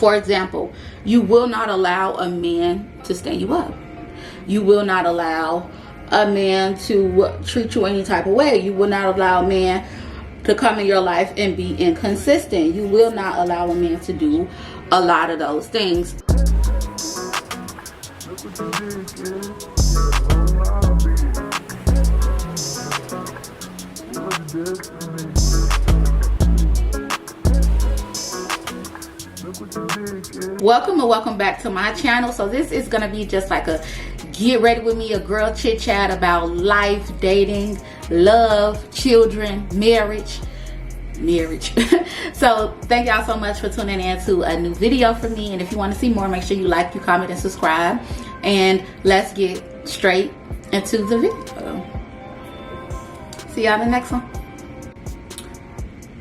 For example, you will not allow a man to stand you up. You will not allow a man to treat you any type of way. You will not allow a man to come in your life and be inconsistent. You will not allow a man to do a lot of those things. Welcome and welcome back to my channel. So this is gonna be just like a get ready with me, a girl chit chat about life, dating, love, children, marriage. So thank y'all so much for tuning in to a new video from me, and if you want to see more, make sure you like, you comment, and subscribe, and let's get straight into the video. See y'all in the next one.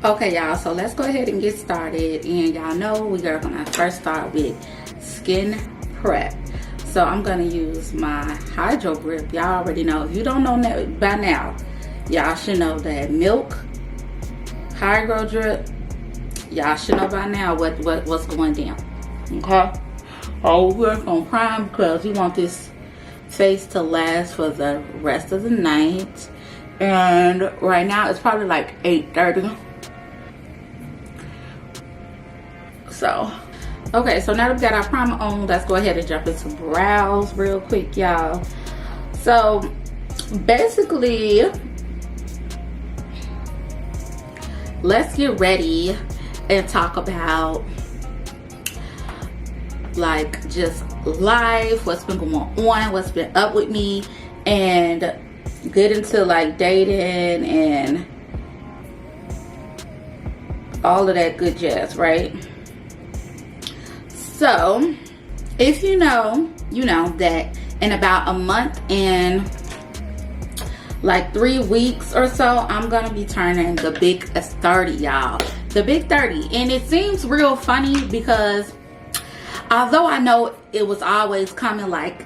Okay y'all, so let's go ahead and get started, and y'all know we are gonna first start with skin prep. So I'm gonna use my Hydro Grip. Y'all already know. If you don't know that by now, y'all should know that milk Hydro Drip, y'all should know by now what's going down. Okay, oh, we're gonna prime because we want this face to last for the rest of the night. And right now it's probably like 8:30. So okay, so now that we got our primer on, let's go ahead and jump into brows real quick, y'all. So basically, let's get ready and talk about like just life, what's been going on, what's been up with me, and get into like dating and all of that good jazz, right? So if you know, you know that in about a month and like 3 weeks or so, I'm gonna be turning the big 30, y'all. The big 30. And it seems real funny because although I know it was always coming, like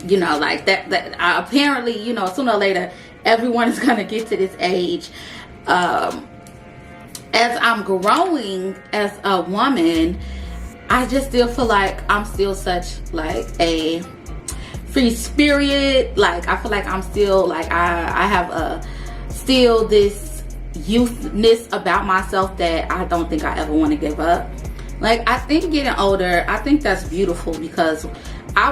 you know, like that apparently, you know, sooner or later everyone is gonna get to this age. As I'm growing as a woman, I just still feel like I'm still such like a free spirit. Like I feel like I'm still like I have still this youthness about myself that I don't think I ever want to give up. Like I think getting older, I think that's beautiful because I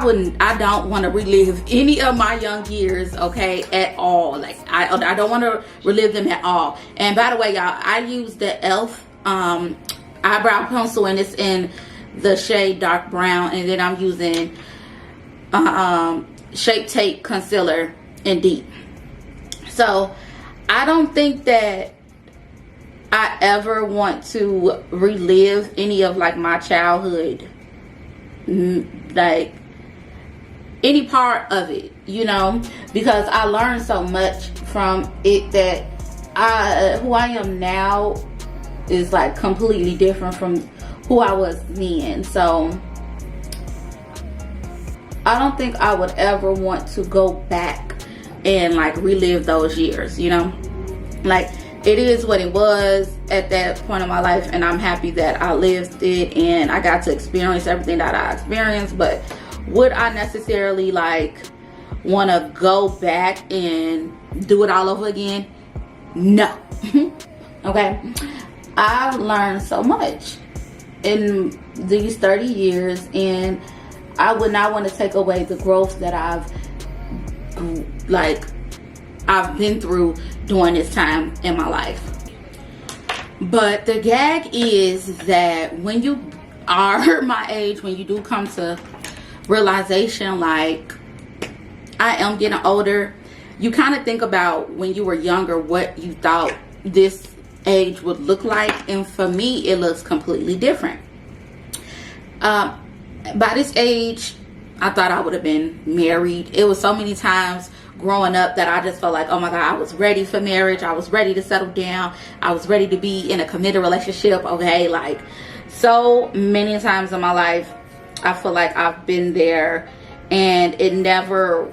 don't want to relive any of my young years, okay, at all. Like I don't want to relive them at all. And by the way, y'all, I use the e.l.f. eyebrow pencil, and it's in the shade dark brown, and then I'm using Shape Tape concealer in deep. So I don't think that I ever want to relive any of like my childhood, like any part of it, you know, because I learned so much from it that who I am now is like completely different from who I was then. So I don't think I would ever want to go back and like relive those years, you know. Like it is what it was at that point in my life, and I'm happy that I lived it and I got to experience everything that I experienced. But would I necessarily like want to go back and do it all over again? No. Okay, I've learned so much in these 30 years, and I would not want to take away the growth that I've been through during this time in my life. But the gag is that when you are my age, when you do come to realization like I am getting older, you kind of think about when you were younger what you thought this age would look like, and for me it looks completely different. By this age I thought I would have been married. It was so many times growing up that I just felt like, oh my God, I was ready for marriage. I was ready to settle down. I was ready to be in a committed relationship. Okay, like so many times in my life I feel like I've been there, and it never,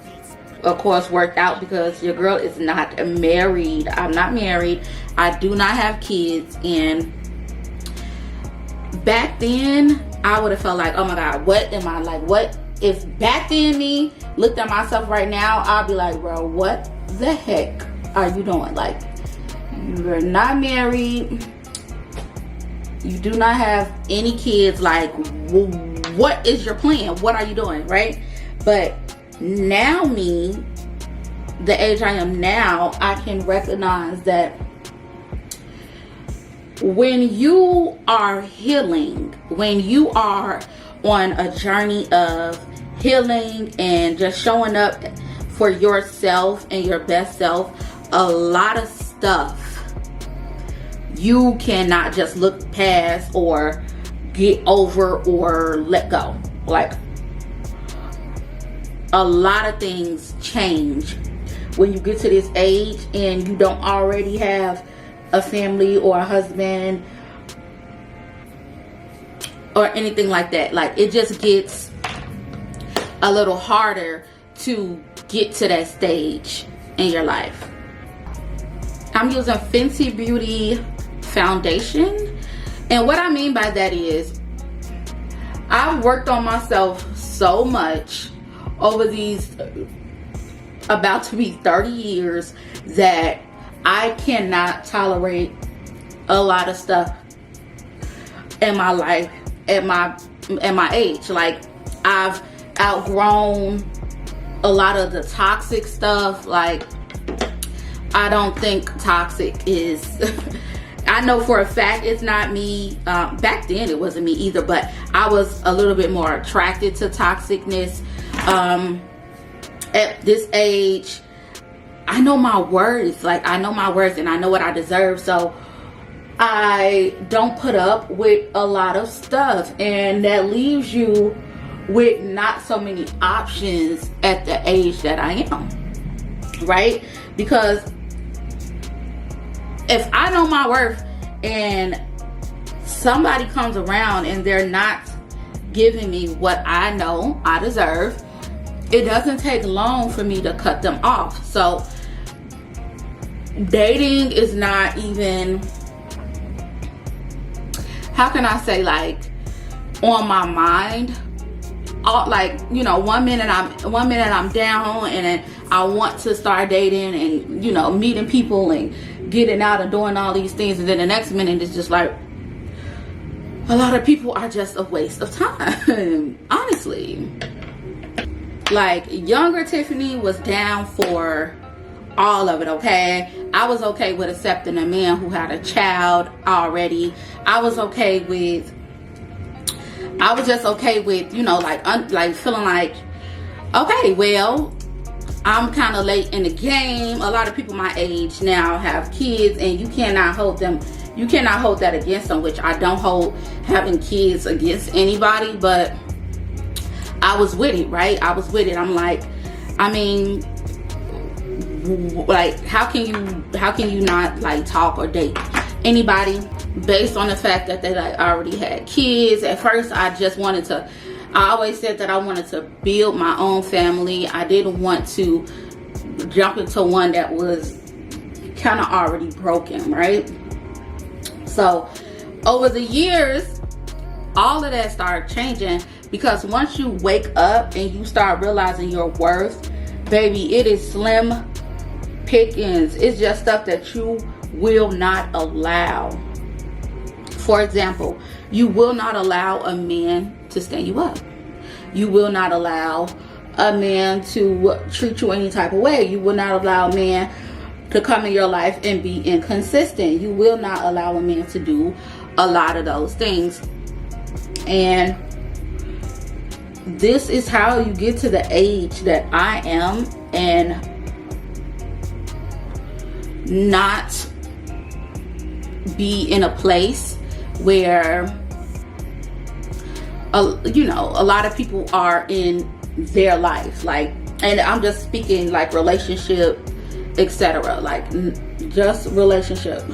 of course, worked out because your girl is not married. I'm not married. I do not have kids. And back then I would have felt like, oh my God, what am I like? What if back then me looked at myself right now? I'll be like, bro, what the heck are you doing? Like, you're not married. You do not have any kids. Like, what is your plan? What are you doing, right? But now me, the age I am now, I can recognize that when you are healing, when you are on a journey of healing and just showing up for yourself and your best self, a lot of stuff you cannot just look past or get over or let go. Like, a lot of things change when you get to this age and you don't already have a family or a husband or anything like that. Like, it just gets a little harder to get to that stage in your life. I'm using Fenty Beauty foundation, and what I mean by that is I've worked on myself so much over these about to be 30 years that I cannot tolerate a lot of stuff in my life at my age. Like, I've outgrown a lot of the toxic stuff. Like, I don't think toxic is I know for a fact it's not me. Back then it wasn't me either, but I was a little bit more attracted to toxicness. At this age, I know my worth. Like, I know my worth and I know what I deserve. So I don't put up with a lot of stuff, and that leaves you with not so many options at the age that I am, right? Because if I know my worth and somebody comes around and they're not giving me what I know I deserve, it doesn't take long for me to cut them off. So dating is not even, how can I say, like, on my mind. Like, you know, one minute I'm down and then I want to start dating and, you know, meeting people and getting out and doing all these things, and then the next minute it's just like, a lot of people are just a waste of time. Honestly, like, younger Tiffany was down for all of it. Okay, I was okay with accepting a man who had a child already. I was just okay with, you know, like feeling like, okay, well, I'm kind of late in the game. A lot of people my age now have kids, and you cannot hold that against them, which I don't hold having kids against anybody, but I was with it, right? I was with it. I'm like, I mean, like, how can you not, like, talk or date anybody based on the fact that they, like, already had kids? At first, I always said that I wanted to build my own family. I didn't want to jump into one that was kind of already broken, right? So over the years, all of that started changing, because once you wake up and you start realizing your worth, baby, it is slim pickings. It's just stuff that you will not allow. For example, you will not allow a man to stand you up. You will not allow a man to treat you any type of way. You will not allow a man to come in your life and be inconsistent. You will not allow a man to do a lot of those things. And this is how you get to the age that I am, and not be in a place where you know, a lot of people are in their life, like, and I'm just speaking like relationship, etc., like just relationship,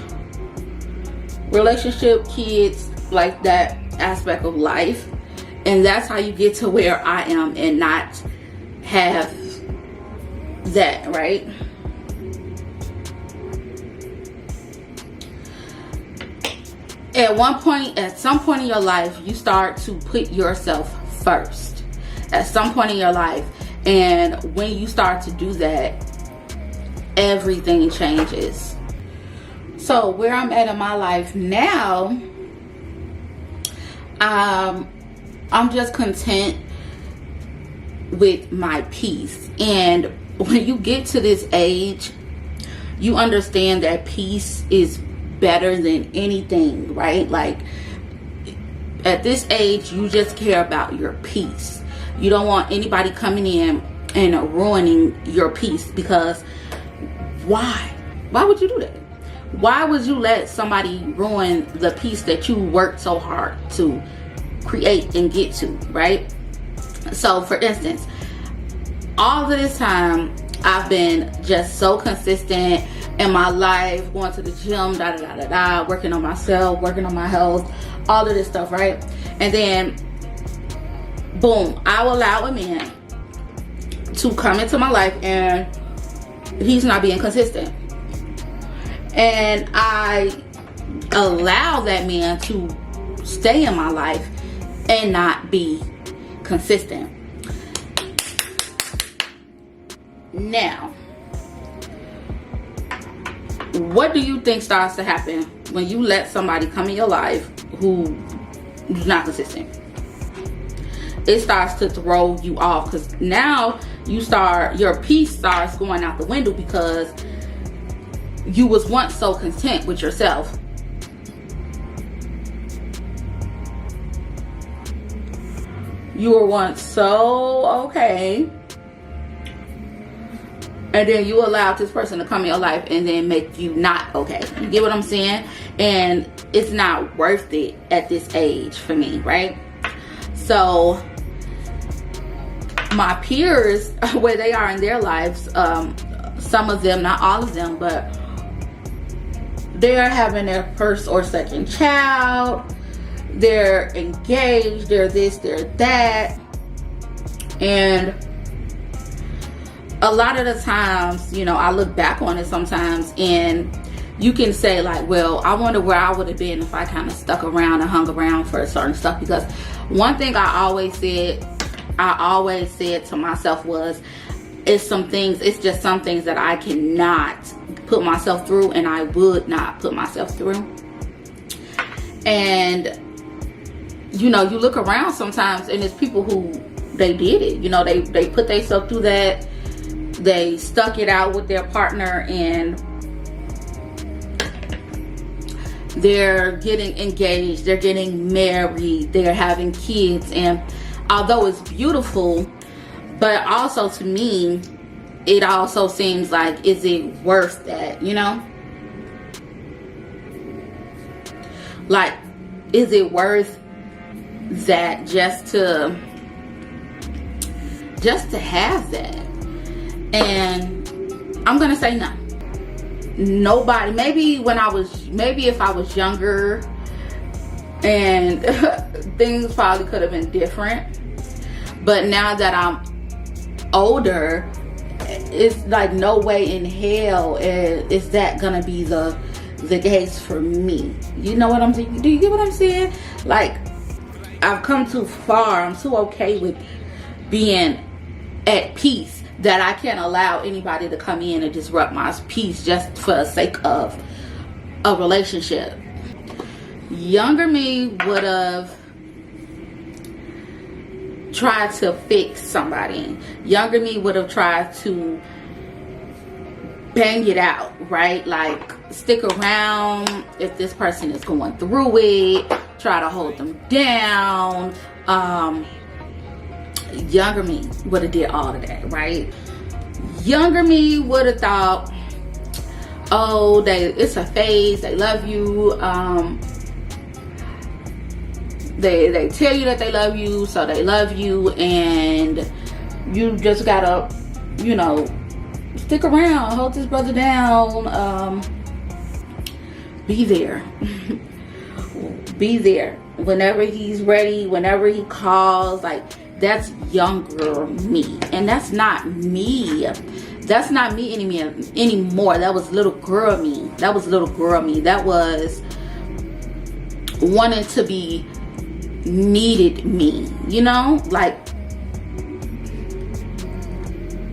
kids, like that aspect of life. And that's how you get to where I am and not have that, right? at some point in your life, you start to put yourself first. At some point in your life, and when you start to do that, everything changes. So where I'm at in my life now, I'm just content with my peace. And when you get to this age, you understand that peace is better than anything, right? Like, at this age, you just care about your peace. You don't want anybody coming in and ruining your peace, because why would you do that? Why would you let somebody ruin the peace that you worked so hard to create and get to, right? So for instance, all of this time I've been just so consistent in my life, going to the gym, working on myself, working on my health, all of this stuff, right? And then boom, I will allow a man to come into my life and he's not being consistent. And I allow that man to stay in my life and not be consistent. Now, what do you think starts to happen when you let somebody come in your life who's not consistent? It starts to throw you off, because now your peace starts going out the window, because you was once so content with yourself. You were once so okay, and then you allowed this person to come in your life and then make you not okay. You get what I'm saying? And it's not worth it at this age for me, right? So my peers, where they are in their lives, some of them, not all of them, but they're having their first or second child, they're engaged, they're this, they're that. And a lot of the times, you know, I look back on it sometimes and you can say like, well, I wonder where I would have been if I kind of stuck around and hung around for certain stuff. Because one thing I always said to myself was, it's just some things that I cannot put myself through, and I would not put myself through. And you know, you look around sometimes and it's people who, they did it, you know, they put themselves through that, they stuck it out with their partner, and they're getting engaged, they're getting married, they're having kids. And although it's beautiful, but also to me, it also seems like, is it worth that, you know? Like, is it worth that just to have that? And I'm gonna say no. Nobody. Maybe if I was younger and things probably could have been different, but now that I'm older, it's like no way in hell is that gonna be the case for me. You know what I'm saying? Do you get what I'm saying? Like, I've come too far. I'm too okay with being at peace that I can't allow anybody to come in and disrupt my peace just for the sake of a relationship. Younger me would have tried to fix somebody. Younger me would have tried to bang it out, right? Like, stick around if this person is going through it, try to hold them down. Younger me would have did all of that, right? Younger me would have thought, oh, it's a phase, they love you, they tell you that they love you, so they love you, and you just gotta, you know, stick around, hold this brother down, be there. Be there whenever he's ready, whenever he calls. Like, that's younger me, and that's not me. That's not me anymore. That was little girl me. That was wanting to be needed me, you know, like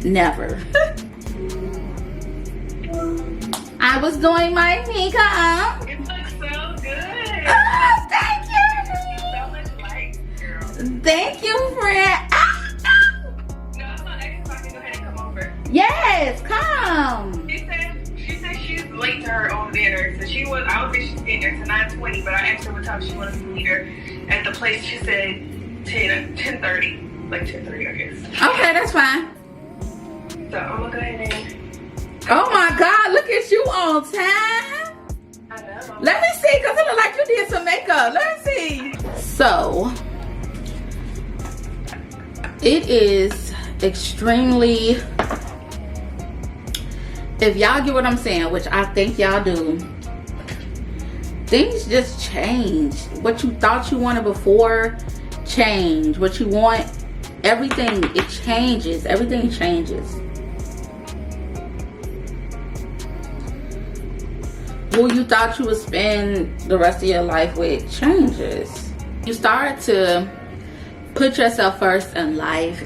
never. I was doing my makeup. It looks so good. Oh, thank you. So much light, girl. Thank you, friend. No, I'm not asking if I can go ahead and come over. Yes, come. She said she's late to her own dinner. So I was think she's getting there to 9:20, but I asked her what time she wanted to meet her at the place. She said 10:30. Like 10:30, I guess. Okay, that's fine. So I'm gonna go ahead and. Oh my God, look at you on time. I know. Let me see, because it look like you did some makeup. Let me see. So, it is extremely, if y'all get what I'm saying, which I think y'all do, things just change. What you thought you wanted before, change. What you want, everything, it changes. Everything changes. Who you thought you would spend the rest of your life with changes. You start to put yourself first in life.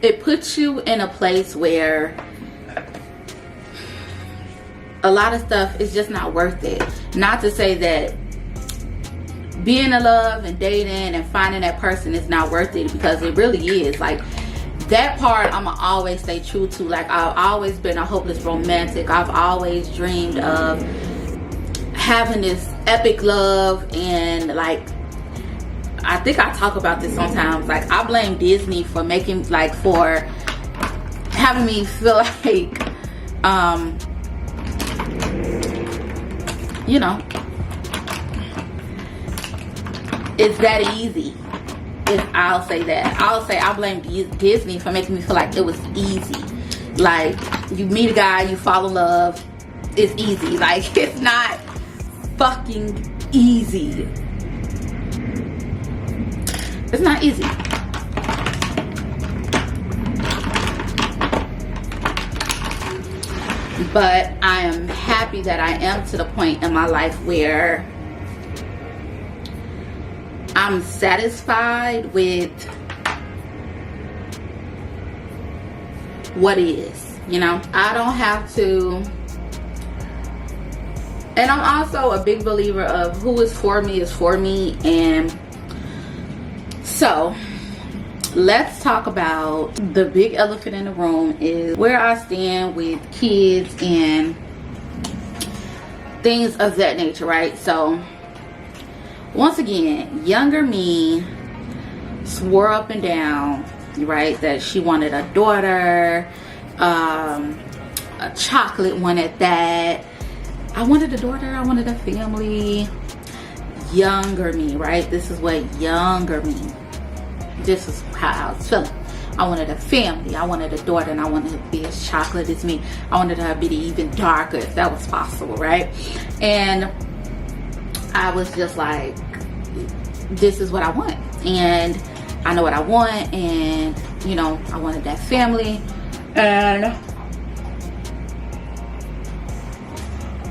It puts you in a place where a lot of stuff is just not worth it. Not to say that being in love and dating and finding that person is not worth it, because it really is. Like, that part I'ma always stay true to. Like, I've always been a hopeless romantic. I've always dreamed of having this epic love, and like, I think I talk about this sometimes. Like, I blame Disney for making, like, for having me feel like, you know, it's that easy. I'll say that. I'll say I blame Disney for making me feel like it was easy. Like, you meet a guy, you fall in love, it's easy. Like, it's not fucking easy. It's not easy. But I am happy that I am to the point in my life where I'm satisfied with what is, you know. I don't have to, and I'm also a big believer of who is for me is for me. And so let's talk about the big elephant in the room, is where I stand with kids and things of that nature, right? So once again, younger me swore up and down, right, that she wanted a daughter, a chocolate one at that. I wanted a daughter, I wanted a family. Younger me, right? This is what younger me, this is how I was feeling. I wanted a family, I wanted a daughter, and I wanted her to be as chocolate as me. I wanted her to be even darker if that was possible, right? And I was just like, this is what I want, and I know what I want, and you know, I wanted that family. And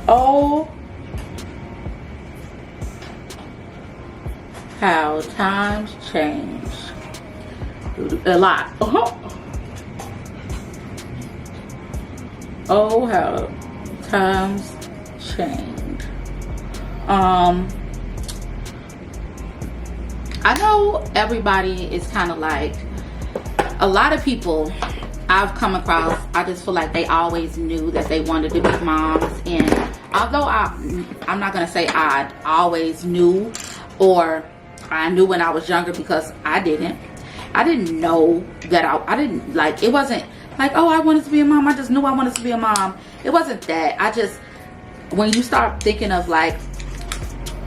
oh, how times change. A lot. Oh, how times change. I know everybody is kind of like, a lot of people I've come across, I just feel like they always knew that they wanted to be moms. And although I'm not gonna say I always knew, or I knew when I was younger, because I didn't know that I didn't, like, it wasn't like, oh, I wanted to be a mom, I just knew I wanted to be a mom. It wasn't that. I just, when you start thinking of like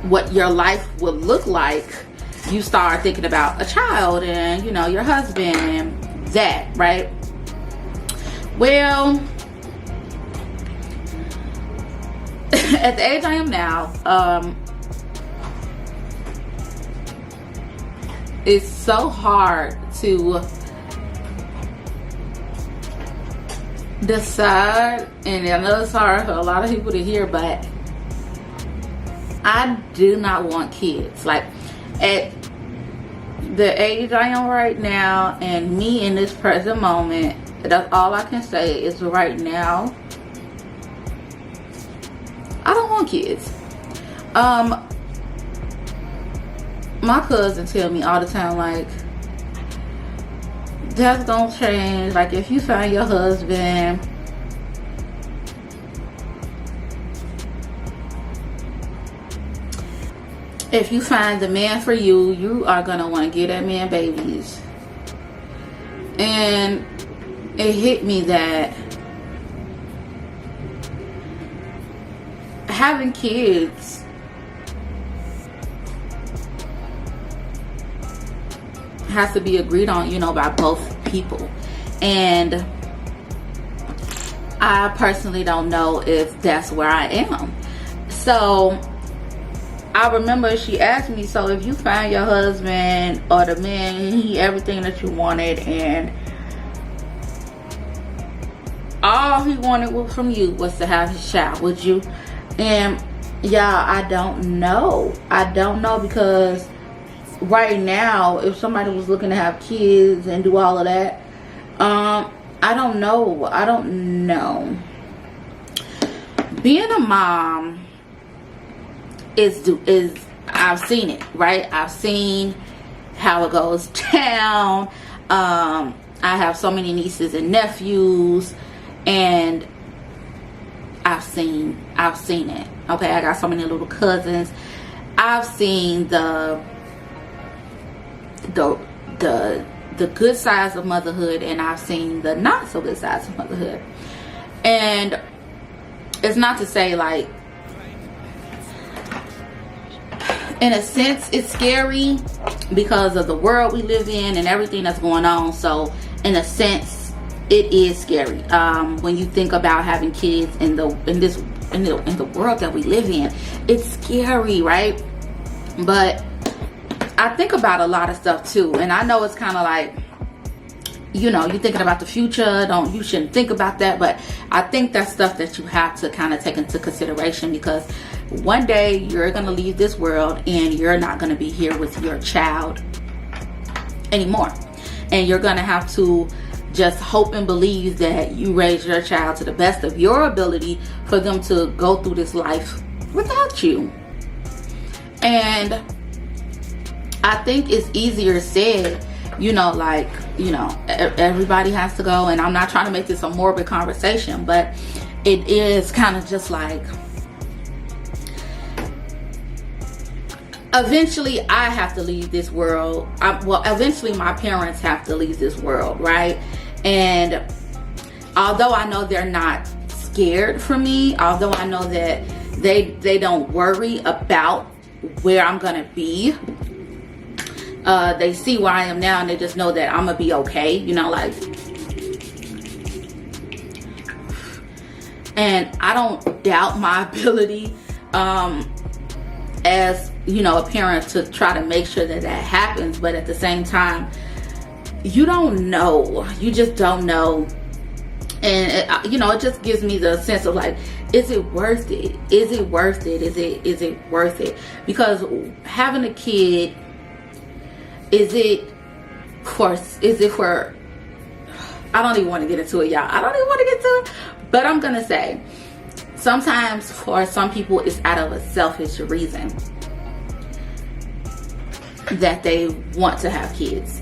what your life would look like, you start thinking about a child and, you know, your husband and that, right? Well, at the age I am now, it's so hard to decide, and I know it's hard for a lot of people to hear, but I do not want kids. Like, at the age I am right now, and me in this present moment, that's all I can say is right now, I don't want kids. My cousin tell me all the time, like, that's gonna change. Like, if you find your husband, if you find the man for you, you are gonna want to give that man babies. And it hit me that having kids has to be agreed on, you know, by both people. And I personally don't know if that's where I am. So I remember she asked me, so if you find your husband or the man, he everything that you wanted, and all he wanted from you was to have his child, would you? And yeah, I don't know. I don't know, because right now, if somebody was looking to have kids and do all of that, I don't know. I don't know. Being a mom is I've seen it, right? I've seen how it goes down. I have so many nieces and nephews, and I've seen it. Okay, I got so many little cousins. I've seen the good sides of motherhood, and I've seen the not so good sides of motherhood. And it's not to say, like, in a sense it's scary because of the world we live in and everything that's going on. So in a sense it is scary when you think about having kids in the world that we live in. It's scary, right? But I think about a lot of stuff too, and I know it's kind of like, you know, you're thinking about the future, you shouldn't think about that, but I think that's stuff that you have to kind of take into consideration, because one day you're going to leave this world and you're not going to be here with your child anymore, and you're going to have to just hope and believe that you raise your child to the best of your ability for them to go through this life without you. And I think it's easier said, you know, like, you know, everybody has to go, and I'm not trying to make this a morbid conversation, but it is kind of just like, eventually I have to leave this world. Well, eventually my parents have to leave this world, right? And although I know they're not scared for me, although I know that they don't worry about where I'm gonna be, they see where I am now, and they just know that I'm gonna be okay, you know, like. And I don't doubt my ability as, you know, a parent to try to make sure that that happens, but at the same time, you don't know. You just don't know. And it, you know, it just gives me the sense of like, is it worth it? Is it worth it? Is it worth it? Because having a kid, is it for, I don't even want to get into it, y'all. I don't even want to get into it, but I'm gonna say, sometimes for some people it's out of a selfish reason that they want to have kids.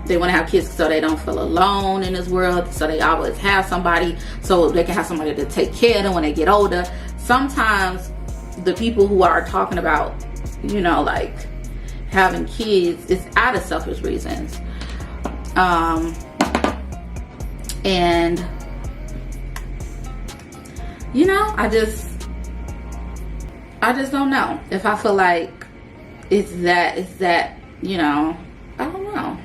They want to have kids so they don't feel alone in this world, so they always have somebody, so they can have somebody to take care of them when they get older. Sometimes the people who are talking about, you know, like having kids, is out of selfish reasons. And you know, I just don't know if I feel like it's that, you know, I don't know.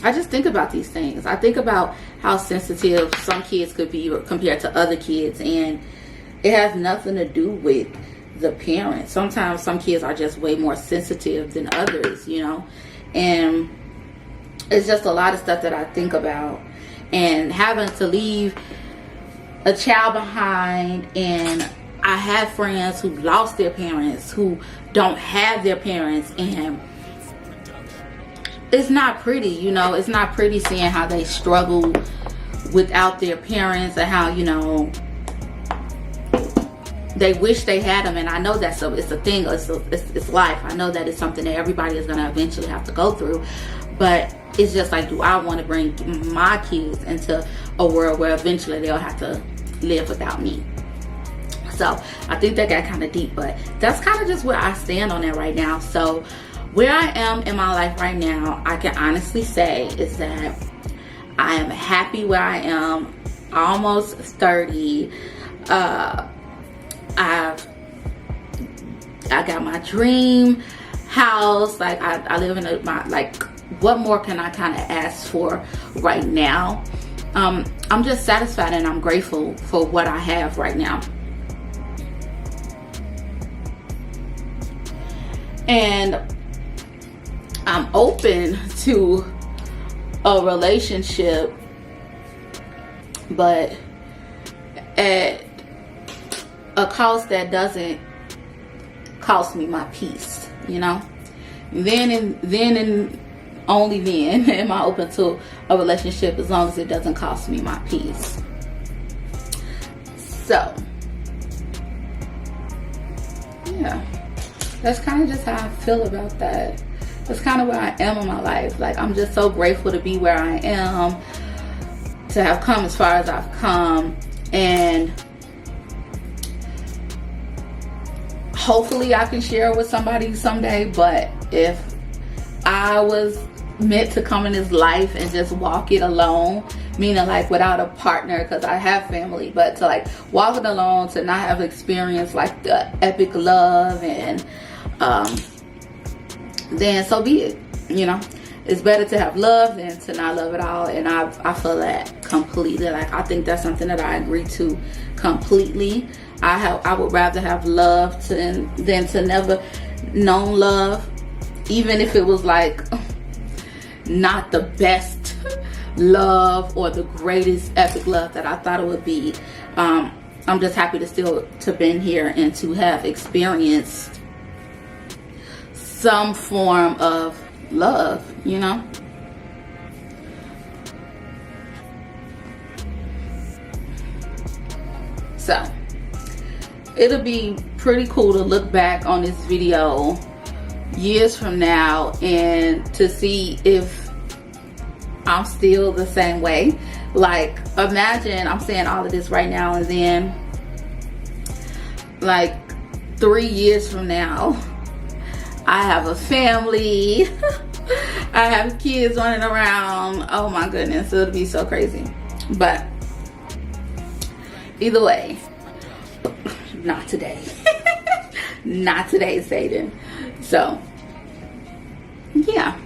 I just think about these things. I think about how sensitive some kids could be compared to other kids, and it has nothing to do with the parents. Sometimes some kids are just way more sensitive than others, you know, and it's just a lot of stuff that I think about. And having to leave a child behind, and I have friends who lost their parents, who don't have their parents, and it's not pretty, you know. It's not pretty seeing how they struggle without their parents, and how, you know, they wish they had them. And I know that's it's a thing, it's life. I know that it's something that everybody is going to eventually have to go through, but it's just like, do I want to bring my kids into a world where eventually they'll have to live without me? So I think that got kind of deep, but that's kind of just where I stand on that right now. So where I am in my life right now, I can honestly say is that I am happy where I am. Almost 30. I got my dream house. Like I live in my, like, what more can I kind of ask for right now? I'm just satisfied and I'm grateful for what I have right now. And I'm open to a relationship, but at a cost that doesn't cost me my peace, you know. Then and only then am I open to a relationship, as long as it doesn't cost me my peace. So yeah, that's kind of just how I feel about that. That's kind of where I am in my life. Like, I'm just so grateful to be where I am, to have come as far as I've come, and hopefully I can share with somebody someday. But if I was meant to come in this life and just walk it alone, meaning like without a partner, because I have family, but to like walk it alone, to not have experienced like the epic love, and then so be it. You know, it's better to have love than to not love at all. And I feel that completely. Like, I think that's something that I agree to completely. I would rather have love than to never known love, even if it was like not the best love or the greatest epic love that I thought it would be. I'm just happy to still to been here and to have experienced some form of love, you know. So it'll be pretty cool to look back on this video years from now and to see if I'm still the same way. Like, imagine I'm saying all of this right now, and then like 3 years from now, I have a family. I have kids running around. Oh my goodness, it'll be so crazy. But either way, not today. Not today, Satan. So yeah.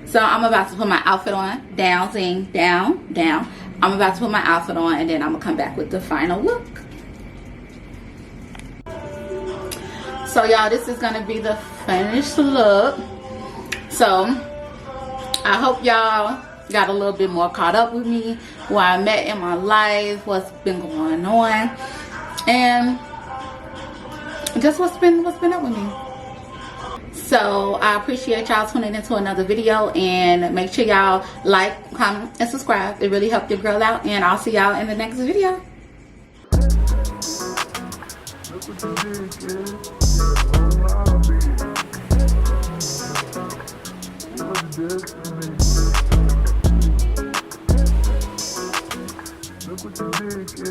So I'm about to put my outfit on. Down, sing, down, down. I'm about to put my outfit on, and then I'm gonna come back with the final look. So y'all, this is gonna be the finished look. So I hope y'all got a little bit more caught up with me, where I'm at in my life, what's been going on, and just what's been up with me. So I appreciate y'all tuning into another video, and make sure y'all like, comment, and subscribe. It really helped your girl out, and I'll see y'all in the next video. Look what you did, kid.